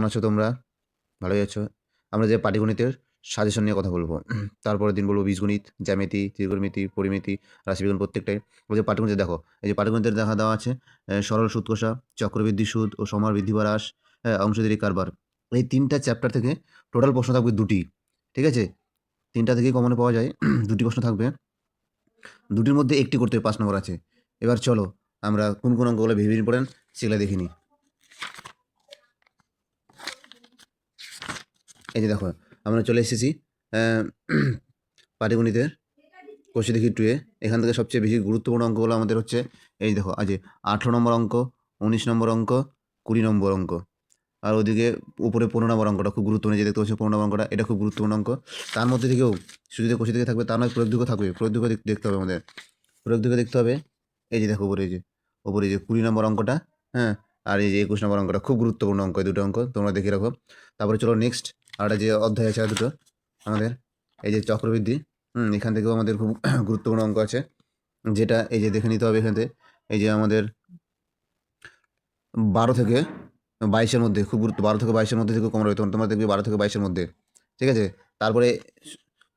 কেমন আছো তোমরা? ভালোই আছো? আমরা যে পাটিগণিতের সাজেশন নিয়ে কথা বলবো। তারপরের দিন বলবো বীজগণিত, জ্যামিতি, ত্রিকোণমিতি, পরিমিতি, রাশিবিজ্ঞান প্রত্যেকটাই। ওই যে পাটিগণিতে দেখো, এই যে পাটিগণিতের দেখা দেওয়া আছে সরল সুদ কষা, চক্রবৃদ্ধি সুদ ও সমার বৃদ্ধি বা হ্রাস, অংশধারী কারবার। এই ৩টা চ্যাপ্টার থেকে টোটাল প্রশ্ন থাকবে ২টি। ঠিক আছে? ৩টা থেকেই কমনে পাওয়া যায়। ২টি প্রশ্ন থাকবে। ২টির মধ্যে ১টি করতে হবে, ৫ নম্বর আছে। এবার চলো আমরা কোন অঙ্কগুলো ভেরি ইম্পোর্টেন্ট সেগুলো দেখে নিই। এই যে দেখো, আমরা চলে এসেছি পাটিগণিতের কোষে দেখি 2 এ। এখান থেকে সবচেয়ে বেশি গুরুত্বপূর্ণ অঙ্কগুলো আমাদের হচ্ছে এই দেখো, আজ 18 নম্বর অঙ্ক, 19 নম্বর অঙ্ক, 20 নম্বর অঙ্ক। আর ওদিকে উপরে 15 নম্বর অঙ্কটা খুব গুরুত্বপূর্ণ, যে দেখতে পাচ্ছ 15 নম্বর অঙ্কটা, এটা খুব গুরুত্বপূর্ণ অঙ্ক। তার মধ্যে থেকেও শুধু যে কোষে থেকে থাকবে তা নয়, প্রয়োগ দিকেও থাকবে। প্রয়োগ দিকে দেখতে হবে আমাদের, প্রয়োগ দিকে দেখতে হবে। এই যে দেখো উপরে, উপরে যে 20 নম্বর অঙ্কটা, হ্যাঁ, আর এই যে 21 নম্বর অঙ্কটা খুব গুরুত্বপূর্ণ অঙ্ক। এই দুটো অঙ্ক তোমরা দেখে রাখো। তারপরে চলো নেক্সট আরেকটা যে অধ্যায় আছে, আর দুটো আমাদের এই যে চক্রবৃদ্ধি। এখান থেকেও আমাদের খুব গুরুত্বপূর্ণ অঙ্ক আছে, যেটা এই যে দেখে নিতে হবে এখান থেকে। এই যে আমাদের 12 থেকে 22-এর মধ্যে খুব গুরুত্ব, 12 থেকে 22-এর মধ্যে থেকে কম রয়েছে, তোমরা দেখবে 12 থেকে 22-এর মধ্যে। ঠিক আছে? তারপরে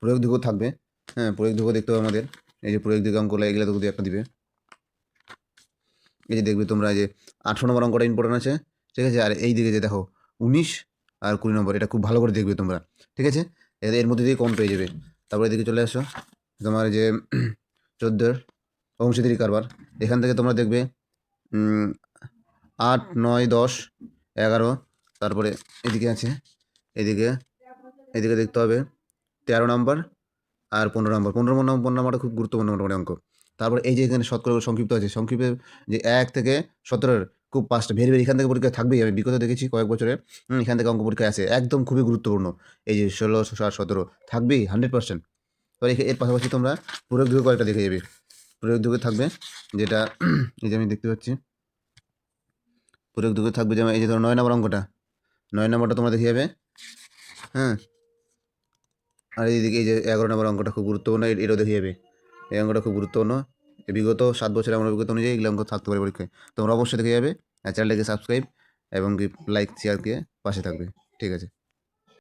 প্রয়োগ দিকেও থাকবে। হ্যাঁ, প্রয়োগ দিকেও দেখতে হবে আমাদের। এই যে প্রয়োগ দিকে অঙ্কগুলো, এগুলো তো একটা দিবে। এই যে দেখবে তোমরা, এই যে 18 নম্বর অঙ্কটা ইম্পর্টেন্ট আছে। ঠিক আছে? আর এই দিকে যে দেখো 19 আর 20 নম্বর, এটা খুব ভালো করে দেখবে তোমরা। ঠিক আছে? এর মধ্যে দিয়ে কম পেয়ে যাবে। তারপরে এদিকে চলে আসো, তোমার যে 14 অংশধারী কারবার। এখান থেকে তোমরা দেখবে 8, 9, 10, 11। তারপরে এদিকে আছে, এদিকে এদিকে দেখতে হবে 13 নম্বর আর 15 নম্বর। 15 নম্বরটা খুব গুরুত্বপূর্ণ মোটামুটি অঙ্ক। তারপর এই যে এখানে শতকরা সংক্ষিপ্ত আছে, সংক্ষিপ্তের যে 1 থেকে 17-এর খুব 5টা ভেরি এখান থেকে পরীক্ষা থাকবেই। আমি বিগত দেখেছি কয়েক বছরে এখান থেকে অঙ্ক পরীক্ষা আছে, একদম খুবই গুরুত্বপূর্ণ। এই যে 16, 17 থাকবেই 100%। তো এর পাশাপাশি তোমরা প্রয়োগ দিকে কয়েকটা দেখে যাবে। প্রয়োগ দিকে থাকবে যেটা এই যে আমি দেখতে পাচ্ছি, প্রয়োগ দিকে থাকবে যেমন এই যে ধরো 9 নম্বর অঙ্কটা, 9 নম্বরটা তোমরা দেখে যাবে। হ্যাঁ, আর এইদিকে এই যে 11 নম্বর অঙ্কটা খুব গুরুত্বপূর্ণ, এটাও দেখে যাবে। এই অঙ্কটা খুব গুরুত্বপূর্ণ। বিগত 7 বছরের আমার অভিজ্ঞতা অনুযায়ী এগুলো অঙ্ক থাকতে পারে পরীক্ষায়। তোমরা অবশ্যই দেখে যাবে। আর চ্যানেলটাকে সাবস্ক্রাইব এবং লাইক শেয়ার দিয়ে পাশে থাকবে। ঠিক আছে?